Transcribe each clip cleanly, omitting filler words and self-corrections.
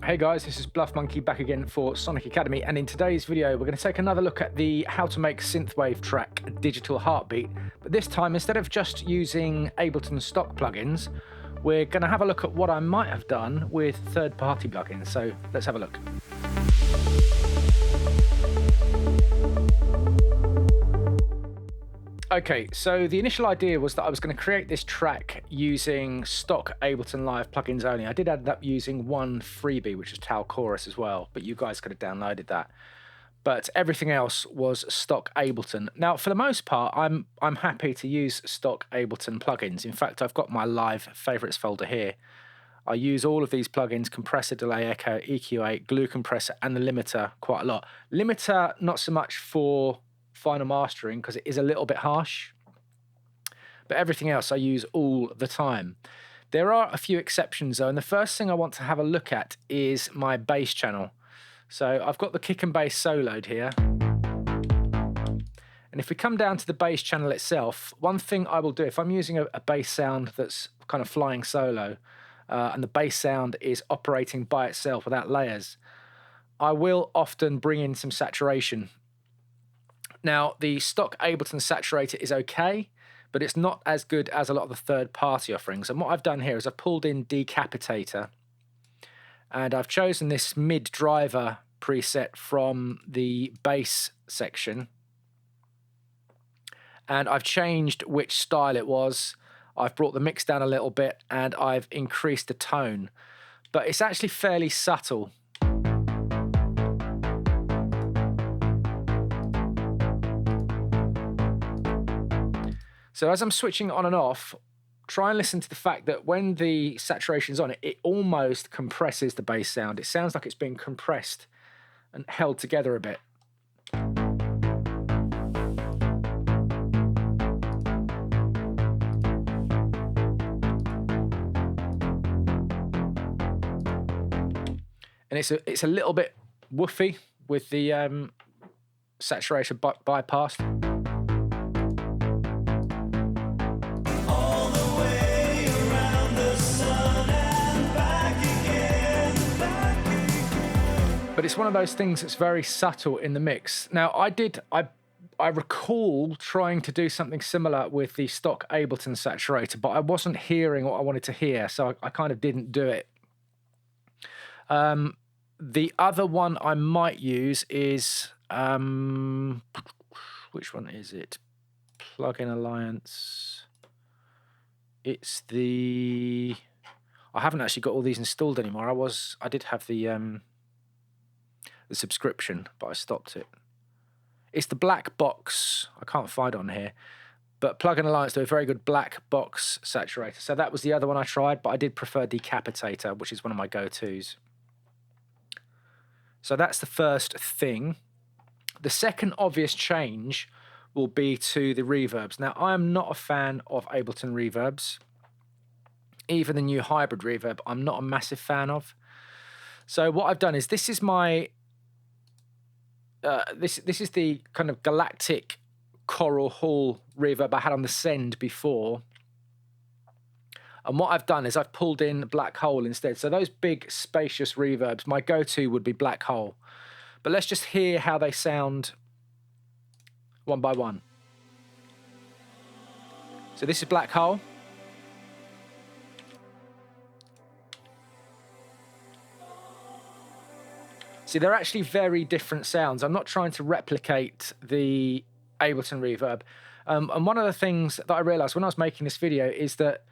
Hey guys, this is Bluff Monkey back again for Sonic Academy, and in today's video we're going to take another look at the how to make Synthwave track digital heartbeat, but this time instead of just using Ableton stock plugins, we're going to have a look at what I might have done with third-party plugins. So let's have a look. Okay, so the initial idea was that I was going to create this track using stock Ableton Live plugins only. I did end up using one freebie, which is Tal Chorus as well, but you guys could have downloaded that. But everything else was stock Ableton. Now, for the most part, I'm happy to use stock Ableton plugins. In fact, I've got my live favorites folder here. I use all of these plugins: compressor, delay, echo, EQ8, glue compressor, and the limiter quite a lot. Limiter, not so much for final mastering because it is a little bit harsh, but everything else I use all the time. There are a few exceptions though, and the first thing I want to have a look at is my bass channel. So I've got the kick and bass soloed here, and if we come down to the bass channel itself, one thing I will do if I'm using a bass sound that's kind of flying solo and the bass sound is operating by itself without layers, I will often bring in some saturation. Now, the stock Ableton saturator is okay, but it's not as good as a lot of the third-party offerings. And what I've done here is I've pulled in Decapitator, and I've chosen this mid-driver preset from the bass section. And I've changed which style it was. I've brought the mix down a little bit, and I've increased the tone. But it's actually fairly subtle. So as I'm switching on and off, try and listen to the fact that when the saturation's on, it almost compresses the bass sound. It sounds like it's being compressed and held together a bit. And it's a little bit woofy with the saturation bypassed. But it's one of those things that's very subtle in the mix. Now, I recall trying to do something similar with the stock Ableton saturator, but I wasn't hearing what I wanted to hear, so I kind of didn't do it. The other one I might use is, which one is it? Plugin Alliance. It's the, I haven't actually got all these installed anymore. I did have the subscription, but I stopped it. It's the black box. I can't find it on here, but Plugin Alliance do a very good black box saturator. So that was the other one I tried, but I did prefer Decapitator, which is one of my go-tos. So that's the first thing. The second obvious change will be to the reverbs. Now, I am not a fan of Ableton reverbs. Even the new hybrid reverb, I'm not a massive fan of. So what I've done is this is my this is the kind of galactic Coral Hall reverb I had on the Send before. And what I've done is I've pulled in Black Hole instead. So those big spacious reverbs, my go-to would be Black Hole. But let's just hear how they sound one by one. So this is Black Hole. See, they're actually very different sounds. I'm not trying to replicate the Ableton reverb. And one of the things that I realized when I was making this video is that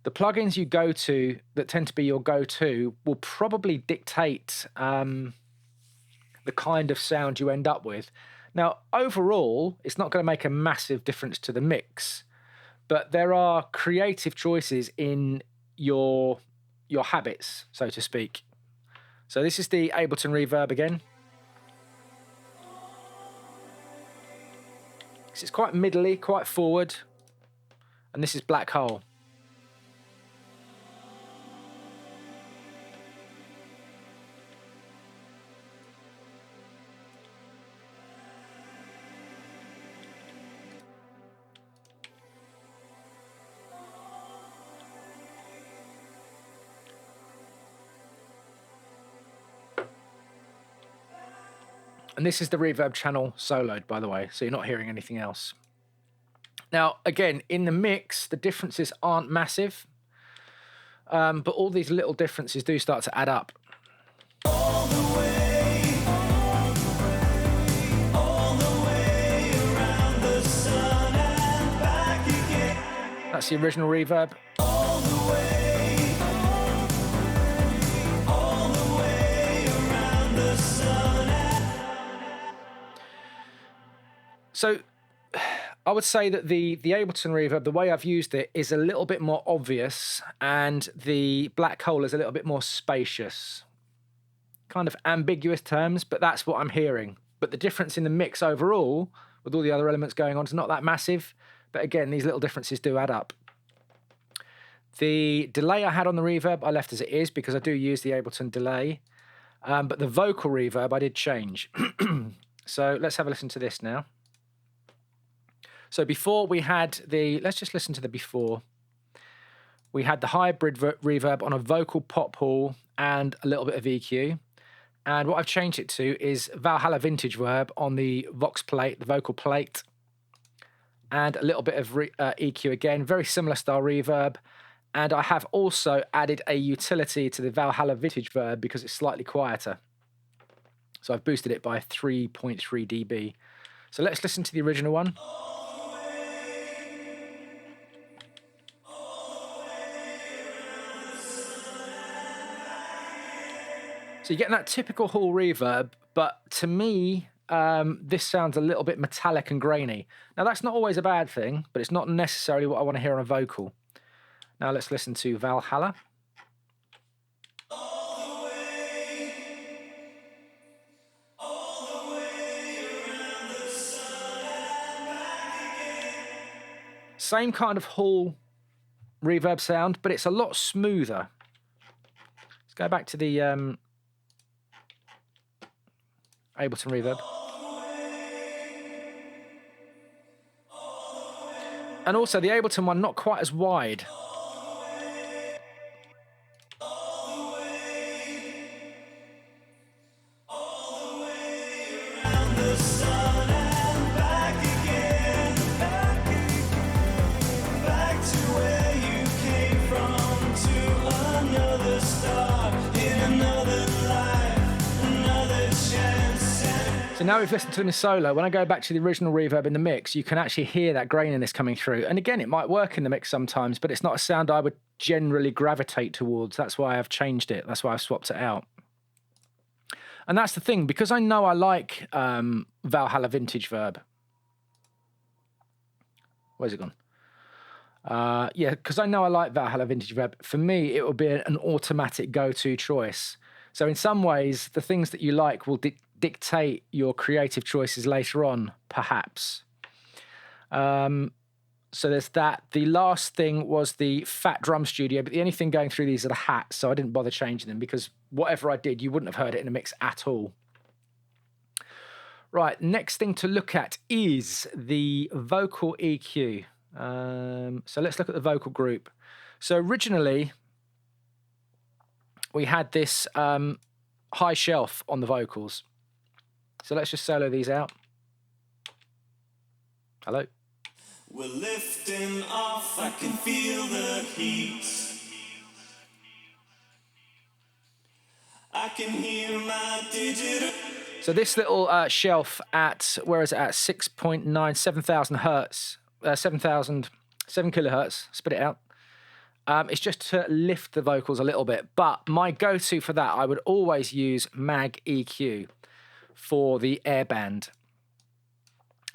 the plugins you go to that tend to be your go-to will probably dictate the kind of sound you end up with. Now, overall, it's not going to make a massive difference to the mix, but there are creative choices in your habits, so to speak. So this is the Ableton reverb again. So it's quite middly, quite forward. And this is Black Hole. And this is the reverb channel soloed, by the way, so you're not hearing anything else. Now, again, in the mix, the differences aren't massive, but all these little differences do start to add up. All the way, all the way around the sun and back again. That's the original reverb. All the way around the sun and... So I would say that the Ableton reverb, the way I've used it, is a little bit more obvious, and the black hole is a little bit more spacious. Kind of ambiguous terms, but that's what I'm hearing. But the difference in the mix overall, with all the other elements going on, is not that massive. But again, these little differences do add up. The delay I had on the reverb, I left as it is because I do use the Ableton delay. But the vocal reverb, I did change. So let's have a listen to this now. So before we had let's just listen to the before. We had the hybrid reverb on a vocal pop hall and a little bit of EQ. And what I've changed it to is Valhalla vintage verb on the Vox plate, the vocal plate, and a little bit of EQ again, very similar style reverb. And I have also added a utility to the Valhalla vintage verb because it's slightly quieter. So I've boosted it by 3.3 dB. So let's listen to the original one. So you're getting that typical hall reverb, but to me, this sounds a little bit metallic and grainy. Now that's not always a bad thing, but it's not necessarily what I want to hear on a vocal. Now let's listen to Valhalla. All the way around the sun and back again. Same kind of hall reverb sound, but it's a lot smoother. Let's go back to the Ableton reverb. And also the Ableton one, not quite as wide. So now we've listened to the solo. When I go back to the original reverb in the mix, you can actually hear that graininess coming through. And again, it might work in the mix sometimes, but it's not a sound I would generally gravitate towards. That's why I've changed it. That's why I've swapped it out. And that's the thing, because I know I like Valhalla vintage verb. Where's it gone? Yeah, because I know I like Valhalla vintage verb. For me, it will be an automatic go-to choice. So in some ways, the things that you like will dictate your creative choices later on, perhaps. So there's that. The last thing was the Fat Drum Studio, but the only thing going through these are the hats, so I didn't bother changing them because whatever I did, you wouldn't have heard it in a mix at all. Right, next thing to look at is the vocal EQ. So let's look at the vocal group. So originally, we had this high shelf on the vocals. So let's just solo these out. Hello. We're lifting off, I can feel the heat. I can hear my digital. So this little shelf at, where is it at? 6.9, 7,000 hertz, 7 kilohertz, spit it out. It's just to lift the vocals a little bit. But my go-to for that, I would always use Mag EQ for the airband.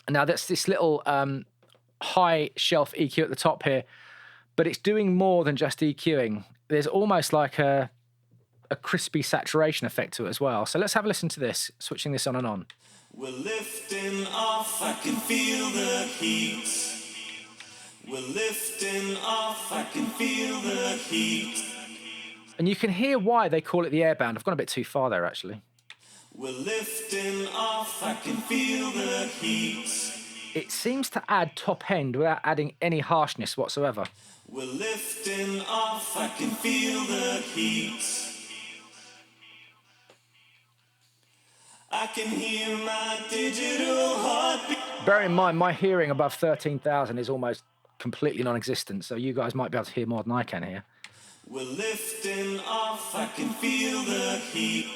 Now that's this little high shelf EQ at the top here, but it's doing more than just EQing. There's almost like a crispy saturation effect to it as well. So let's have a listen to this, switching this on and on. We're lifting off, I can feel the heat. We're lifting off, I can feel the heat. And you can hear why they call it the airband. I've gone a bit too far there, actually. We're lifting off, I can feel the heat. It seems to add top end without adding any harshness whatsoever. We're lifting off, I can feel the heat. I can hear my digital heartbeat. Bear in mind, my hearing above 13,000 is almost completely non-existent, so you guys might be able to hear more than I can here. We're lifting off, I can feel the heat.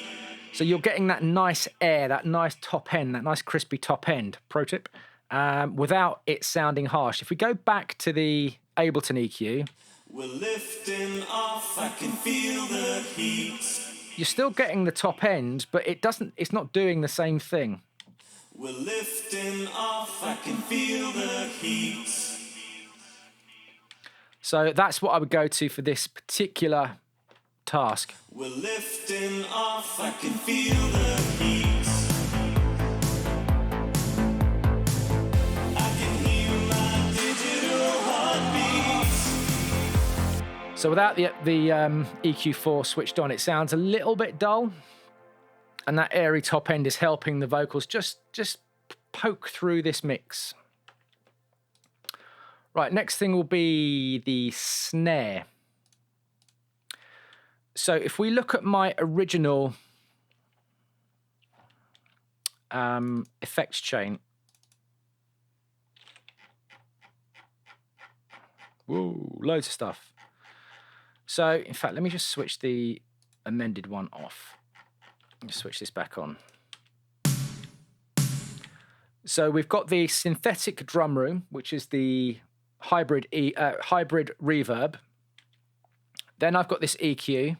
So you're getting that nice air, that nice top end, that nice crispy top end, pro tip, without it sounding harsh. If we go back to the Ableton EQ, we're lifting off, I can feel the heat. You're still getting the top end, but it's not doing the same thing. We're lifting off, I can feel the heat. So that's what I would go to for this particular task. We're lifting off, I can feel the heat. I can hear my digital heartbeat. So without the EQ4 switched on, it sounds a little bit dull. And that airy top end is helping the vocals just poke through this mix. Right, next thing will be the snare. So if we look at my original effects chain. Whoa, loads of stuff. So, in fact, let me just switch the amended one off. Let's switch this back on. So we've got the synthetic drum room, which is the hybrid reverb. Then I've got this EQ.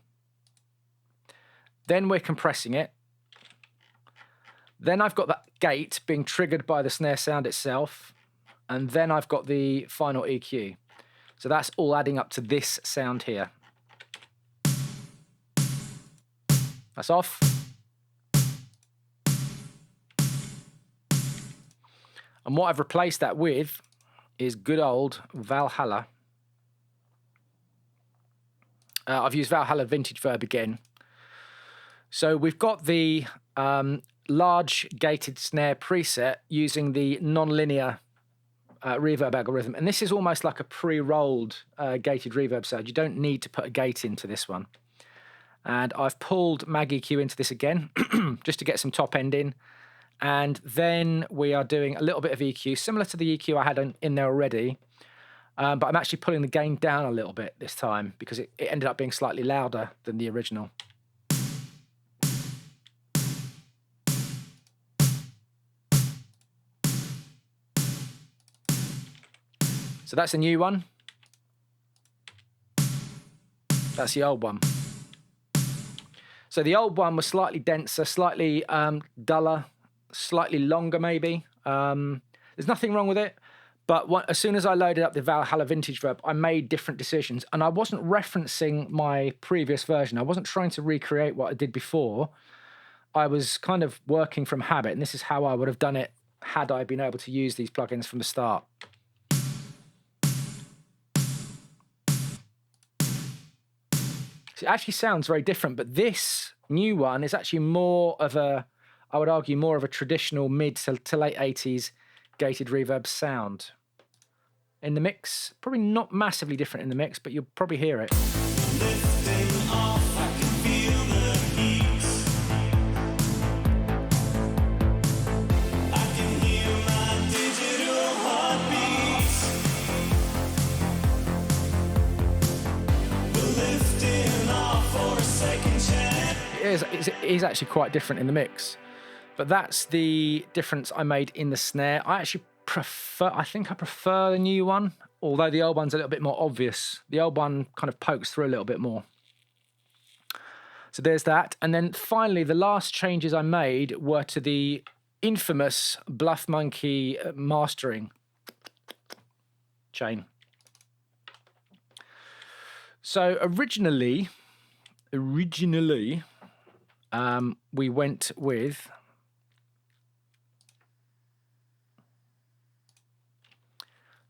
Then we're compressing it. Then I've got that gate being triggered by the snare sound itself. And then I've got the final EQ. So that's all adding up to this sound here. That's off. And what I've replaced that with is good old Valhalla. I've used Valhalla Vintage Verb again. So we've got the large gated snare preset using the non-linear reverb algorithm. And this is almost like a pre-rolled gated reverb sound. You don't need to put a gate into this one. And I've pulled Mag EQ into this again, just to get some top end in. And then we are doing a little bit of EQ, similar to the EQ I had in there already. But I'm actually pulling the gain down a little bit this time because it ended up being slightly louder than the original. So that's a new one. That's the old one. So the old one was slightly denser, slightly duller, slightly longer maybe. There's nothing wrong with it. But as soon as I loaded up the Valhalla Vintage Verb, I made different decisions. And I wasn't referencing my previous version. I wasn't trying to recreate what I did before. I was kind of working from habit. And this is how I would have done it had I been able to use these plugins from the start. So it actually sounds very different. But this new one is actually more of a, I would argue, more of a traditional mid to late 80s gated reverb sound. In the mix, probably not massively different in the mix, but you'll probably hear it. Lifting off, I can feel the heat. I can hear my digital heartbeat. We're lifting off for a second chance. It is actually quite different in the mix. But that's the difference I made in the snare. I think I prefer the new one, although the old one's a little bit more obvious. The old one kind of pokes through a little bit more. So there's that. And then finally, the last changes I made were to the infamous Bluff Monkey mastering chain. So originally, we went with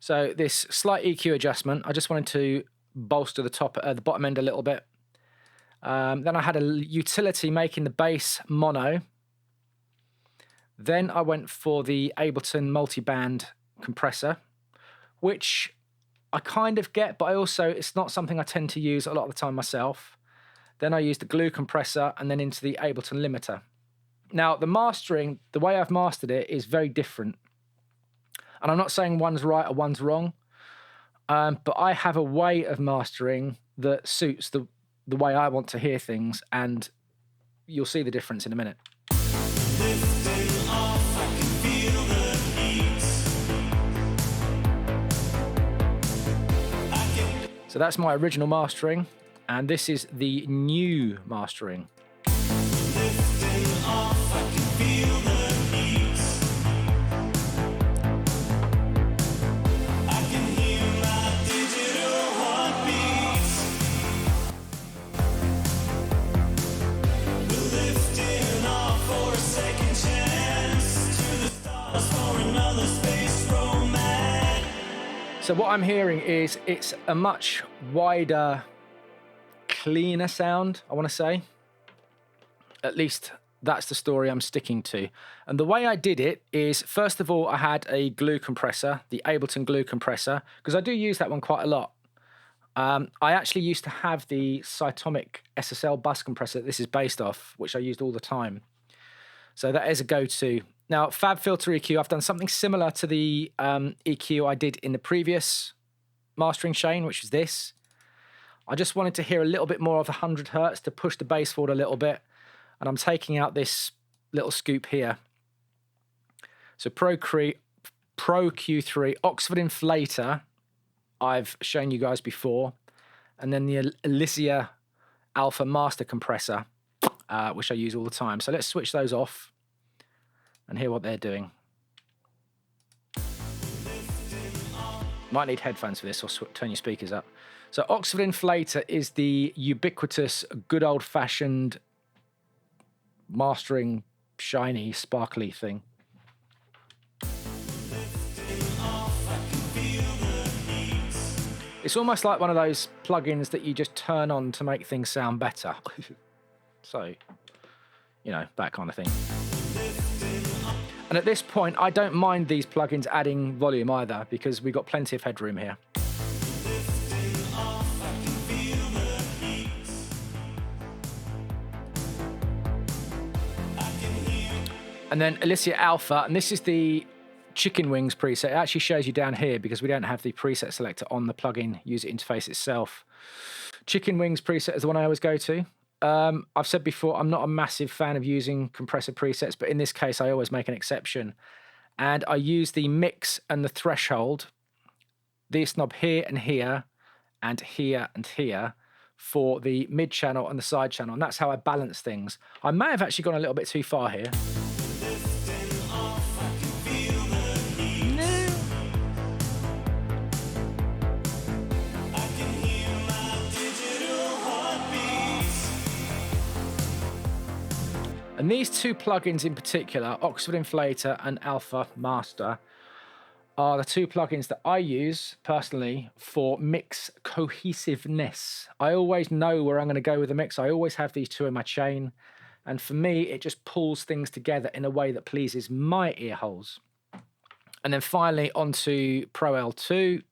so this slight EQ adjustment. I just wanted to bolster the bottom end a little bit. Then I had a utility making the bass mono. Then I went for the Ableton multiband compressor, which I kind of get, but it's not something I tend to use a lot of the time myself. Then I used the glue compressor and then into the Ableton limiter. Now, the mastering, the way I've mastered it is very different. And I'm not saying one's right or one's wrong, but I have a way of mastering that suits the way I want to hear things, and you'll see the difference in a minute. Lifting off, I can feel the heat. So that's my original mastering, and this is the new mastering. Lifting off, I can feel the heat. I can hear my digital heartbeats. We're lifting off for a second chance to the stars for another space romance. So what I'm hearing is it's a much wider, cleaner sound, I want to say. At least that's the story I'm sticking to. And the way I did it is, first of all, I had a glue compressor, the Ableton glue compressor, because I do use that one quite a lot. I actually used to have the Cytomic SSL bus compressor that this is based off, which I used all the time. So that is a go-to. Now, FabFilter EQ, I've done something similar to the EQ I did in the previous mastering chain, which is this. I just wanted to hear a little bit more of the 100 hertz to push the bass forward a little bit. And I'm taking out this little scoop here. So Pro Q3, Oxford Inflator, I've shown you guys before. And then the Elysia Alpha Master Compressor, which I use all the time. So let's switch those off and hear what they're doing. Might need headphones for this, or turn your speakers up. So Oxford Inflator is the ubiquitous, good old-fashioned mastering, shiny, sparkly thing. It's almost like one of those plugins that you just turn on to make things sound better. So, you know, that kind of thing. And at this point, I don't mind these plugins adding volume either, because we've got plenty of headroom here. And then Elysia Alpha, and this is the chicken wings preset. It actually shows you down here because we don't have the preset selector on the plugin user interface itself. Chicken wings preset is the one I always go to. I've said before, I'm not a massive fan of using compressor presets, but in this case, I always make an exception. And I use the mix and the threshold, this knob here and here, and here and here, for the mid channel and the side channel. And that's how I balance things. I may have actually gone a little bit too far here. And these two plugins in particular, Oxford Inflator and Alpha Master, are the two plugins that I use personally for mix cohesiveness. I always know where I'm going to go with the mix. I always have these two in my chain. And for me, it just pulls things together in a way that pleases my ear holes. And then finally onto Pro L2.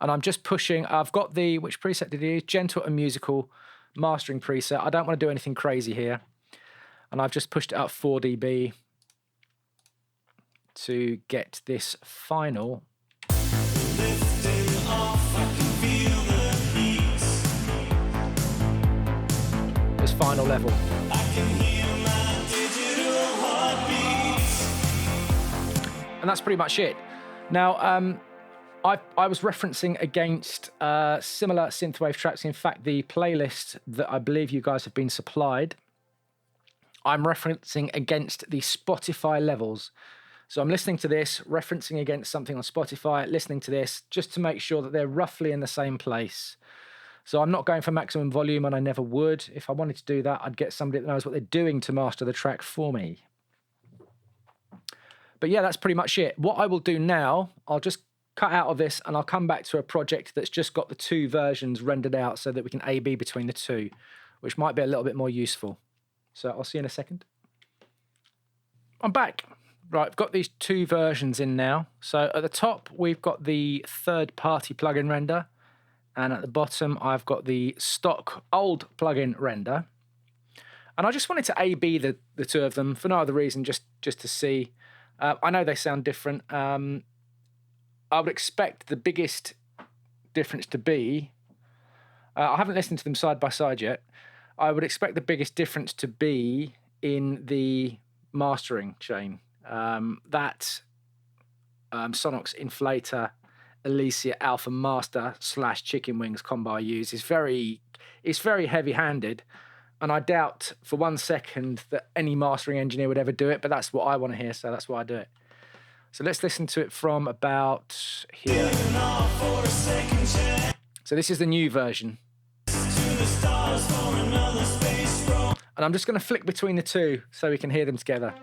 And I'm just pushing, I've got the, which preset did I use? Gentle and Musical mastering preset. I don't want to do anything crazy here. And I've just pushed it up 4 dB to get this final. Lifting off, I can feel the heat. This final level. I can hear my digital heartbeats. And that's pretty much it. Now, I was referencing against similar synthwave tracks. In fact, the playlist that I believe you guys have been supplied, I'm referencing against the Spotify levels. So I'm listening to this, referencing against something on Spotify, listening to this, just to make sure that they're roughly in the same place. So I'm not going for maximum volume, and I never would. If I wanted to do that, I'd get somebody that knows what they're doing to master the track for me. But yeah, that's pretty much it. What I will do now, I'll just cut out of this and I'll come back to a project that's just got the two versions rendered out so that we can A/B between the two, which might be a little bit more useful. So I'll see you in a second. I'm back. Right, I've got these two versions in now. So at the top, we've got the third-party plugin render. And at the bottom, I've got the stock old plugin render. And I just wanted to A/B the two of them for no other reason, just to see. I know they sound different. I would expect the biggest difference to be, I haven't listened to them side by side yet. I would expect the biggest difference to be in the mastering chain. That Sonox Inflator Elysia Alpha Master / Chicken Wings combo I use is very heavy-handed, and I doubt for 1 second that any mastering engineer would ever do it, but that's what I want to hear, so that's why I do it. So let's listen to it from about here. So this is the new version. And I'm just going to flick between the two so we can hear them together.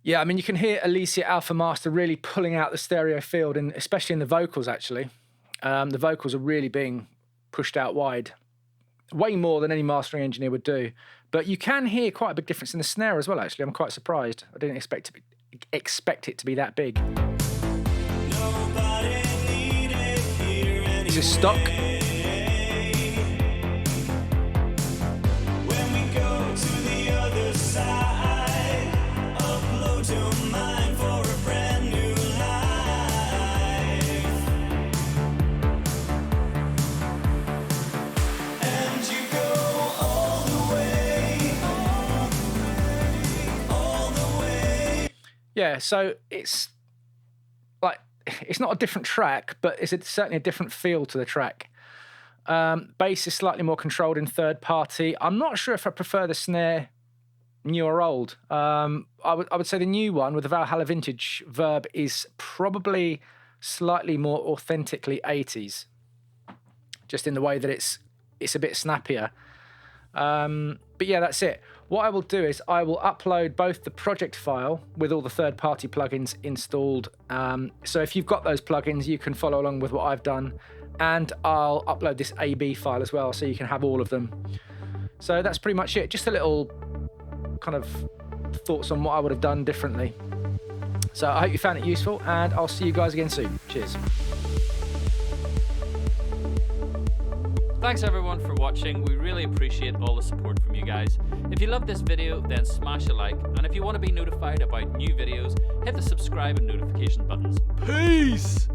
Yeah, I mean, you can hear Elysia Alpha Master really pulling out the stereo field, and especially in the vocals, actually. The vocals are really being pushed out wide, way more than any mastering engineer would do. But you can hear quite a big difference in the snare as well, actually. I'm quite surprised. I didn't expect it to be that big. This is stock. Yeah, so it's like, it's not a different track, but it's certainly a different feel to the track. Bass is slightly more controlled in third party. I'm not sure if I prefer the snare new or old. I would say the new one with the Valhalla Vintage Verb is probably slightly more authentically 80s, just in the way that it's a bit snappier. But yeah, that's it. What I will do is I will upload both the project file with all the third-party plugins installed. So if you've got those plugins, you can follow along with what I've done. And I'll upload this AB file as well, so you can have all of them. So that's pretty much it. Just a little kind of thoughts on what I would have done differently. So I hope you found it useful, and I'll see you guys again soon. Cheers. Thanks everyone for watching. We really appreciate all the support from you guys. If you love this video, then smash a like, and if you want to be notified about new videos, hit the subscribe and notification buttons. Peace!